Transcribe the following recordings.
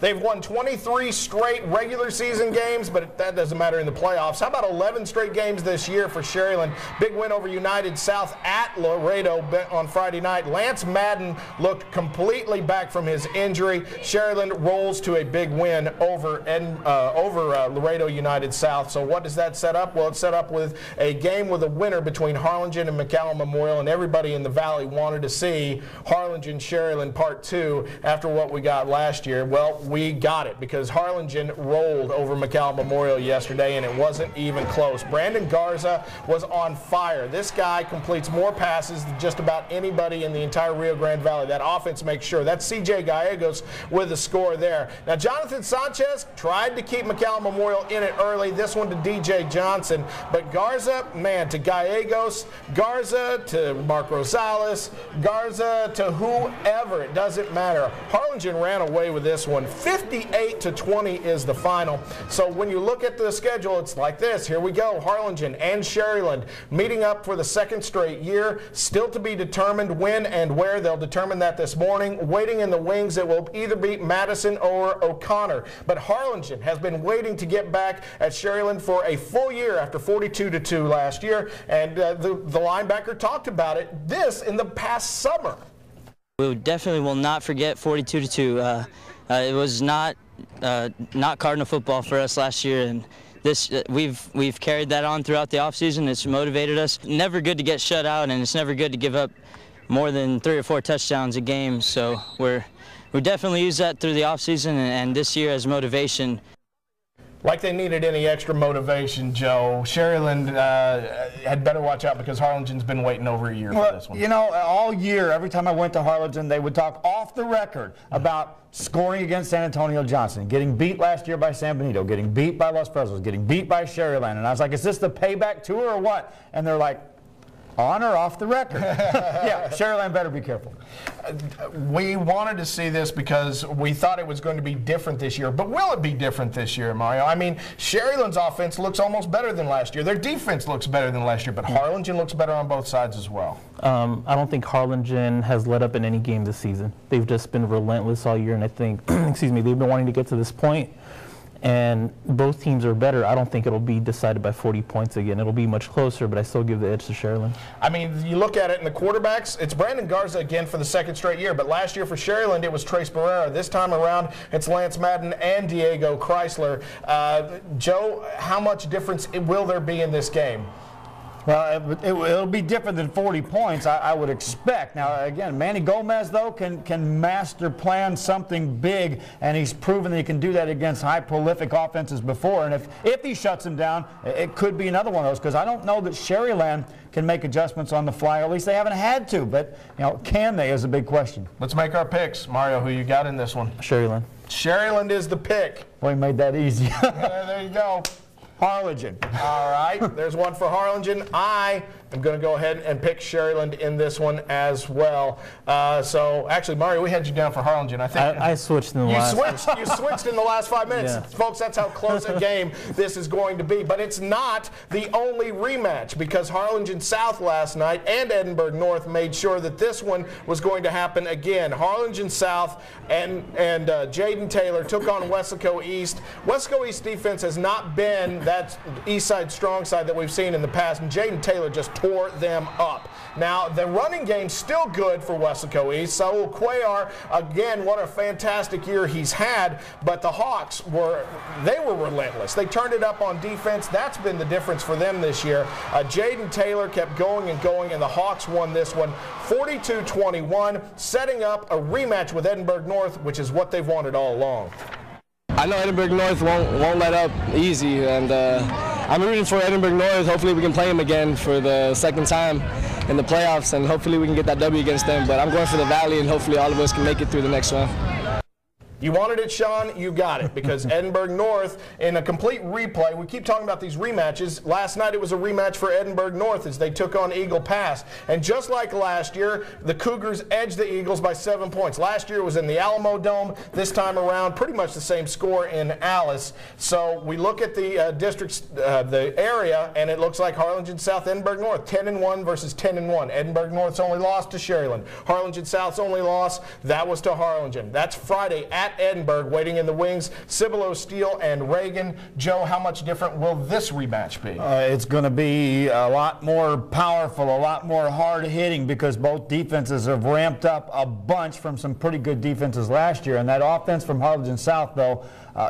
They've won 23 straight regular season games, but that doesn't matter in the playoffs. How about 11 straight games this year for Sharyland? Big win over United South at Laredo on Friday night. Lance Madden looked completely back from his injury. Sharyland rolls to a big win over Laredo United South. So what does that set up? Well, it's set up with a game with a winner between Harlingen and McCallum Memorial, and everybody in the Valley wanted to see Harlingen-Sharyland Part 2 after what we got last year. Well, we got it because Harlingen rolled over McCallum Memorial yesterday, and it wasn't even close. Brandon Garza was on fire. This guy completes more passes than just about anybody in the entire Rio Grande Valley. That offense makes sure. That's C.J. Gallegos with the score there. Now, Jonathan Sanchez tried to keep McCallum Memorial in it early. This one to D.J. Johnson. But Garza, man, to Gallegos, Garza to Mark Rosales, Garza to whoever, it doesn't matter. Harlingen ran away with this one. 58-20 is the final. So when you look at the schedule, it's like this. Here we go. Harlingen and Sharyland meeting up for the second straight year. Still to be determined when and where. They'll determine that this morning. Waiting in the wings, it will either be Madison or O'Connor. But Harlingen has been waiting to get back at Sharyland for a full year after 42-2 last year. And the linebacker talked about it in the past summer. We definitely will not forget 42-2. It was not Cardinal football for us last year, and this we've carried that on throughout the offseason. It's motivated us. Never good to get shut out, and it's never good to give up more than 3 or 4 touchdowns a game. So we definitely use that through the offseason and this year as motivation. Like they needed any extra motivation, Joe. Sharyland had better watch out because Harlingen's been waiting over a year for this one. You know, all year, every time I went to Harlingen, they would talk off the record about scoring against San Antonio Johnson, getting beat last year by San Benito, getting beat by Los Presos, getting beat by Sharyland. And I was like, is this the payback tour or what? And they're like, on or off the record? Yeah, Sharyland better be careful. We wanted to see this because we thought it was going to be different this year. But will it be different this year, Mario? I mean, Sharyland's offense looks almost better than last year. Their defense looks better than last year, but Harlingen looks better on both sides as well. I don't think Harlingen has let up in any game this season. They've just been relentless all year, and I think, excuse me, they've been wanting to get to this point. And both teams are better. I don't think it'll be decided by 40 points again. It'll be much closer, but I still give the edge to Sharyland. I mean, you look at it in the quarterbacks, it's Brandon Garza again for the second straight year, but last year for Sharyland it was Trace Barrera. This time around it's Lance Madden and Diego Chrysler. Joe, how much difference will there be in this game? Well, it'll be different than 40 points, I would expect. Now, again, Manny Gomez, though, can master plan something big, and he's proven that he can do that against high prolific offenses before. And if he shuts him down, it could be another one of those, because I don't know that Sharyland can make adjustments on the fly, or at least they haven't had to. But, you know, can they is a big question. Let's make our picks. Mario, who you got in this one? Sharyland. Sharyland is the pick. Well, he made that easy. There you go. Harlingen. All right, there's one for Harlingen. I am going to go ahead and pick Sharyland in this one as well. So, actually, Mario, we had you down for Harlingen. I think I switched in the last. You switched in the last 5 minutes. Yeah. Folks, that's how close a game this is going to be. But it's not the only rematch because Harlingen South last night and Edinburgh North made sure that this one was going to happen again. Harlingen South and Jaden Taylor took on Weslaco East. Weslaco East defense has not been that east side strong side that we've seen in the past, and Jaden Taylor just tore them up. Now, the running game's still good for Weslaco East. Saul Cuellar, again, what a fantastic year he's had, but the Hawks were relentless. They turned it up on defense. That's been the difference for them this year. Jaden Taylor kept going and going, and the Hawks won this one 42-21, setting up a rematch with Edinburgh North, which is what they've wanted all along. I know Edinburgh North won't let up easy, and I'm rooting for Edinburgh North. Hopefully we can play them again for the second time in the playoffs, and hopefully we can get that W against them. But I'm going for the Valley, and hopefully all of us can make it through the next one. You wanted it, Sean, you got it, because Edinburgh North, in a complete replay, we keep talking about these rematches. Last night it was a rematch for Edinburgh North as they took on Eagle Pass. And just like last year, the Cougars edged the Eagles by 7 points. Last year it was in the Alamo Dome. This time around, pretty much the same score in Alice. So we look at the districts, the area, and it looks like Harlingen South, Edinburgh North, 10-1 versus 10-1. Edinburgh North's only lost to Sharyland. Harlingen South's only loss, that was to Harlingen. That's Friday at at Edinburgh. Waiting in the wings, Cibolo, Steele, and Reagan. Joe, how much different will this rematch be? It's going to be a lot more powerful, a lot more hard-hitting, because both defenses have ramped up a bunch from some pretty good defenses last year. And that offense from Harlingen South, though,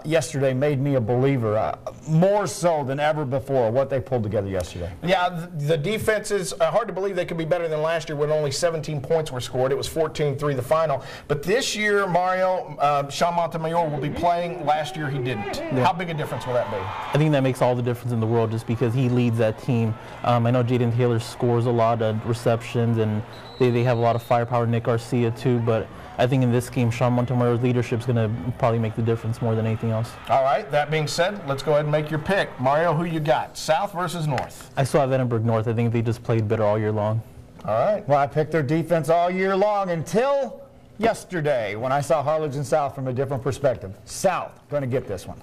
yesterday made me a believer, more so than ever before, what they pulled together yesterday. Yeah, the defense is hard to believe they could be better than last year when only 17 points were scored. It was 14-3 the final. But this year, Mario, Sean Montemayor will be playing. Last year he didn't. Yeah. How big a difference will that be? I think that makes all the difference in the world, just because he leads that team. I know Jaden Taylor scores a lot of receptions, and they have a lot of firepower. Nick Garcia too, but I think in this game, Sean Montemayor's leadership is going to probably make the difference more than anything else. All right, that being said, let's go ahead and make your pick. Mario, who you got? South versus North? I still have Edinburgh North. I think they just played better all year long. All right. Well, I picked their defense all year long until yesterday when I saw Harlingen South from a different perspective. South going to get this one.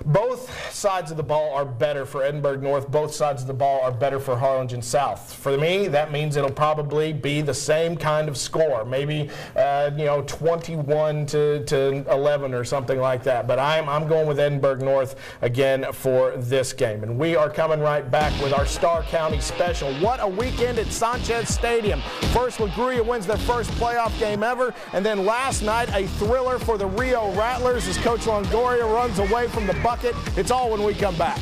Both sides of the ball are better for Edinburgh North. Both sides of the ball are better for Harlingen South. For me, that means it'll probably be the same kind of score, maybe 21 to 11 or something like that. But I'm going with Edinburgh North again for this game. And we are coming right back with our Starr County special. What a weekend at Sanchez Stadium. First, LaGruya wins their first playoff game ever, and then last night a thriller for the Rio Rattlers as Coach Longoria runs away from the bucket. It's all when we come back.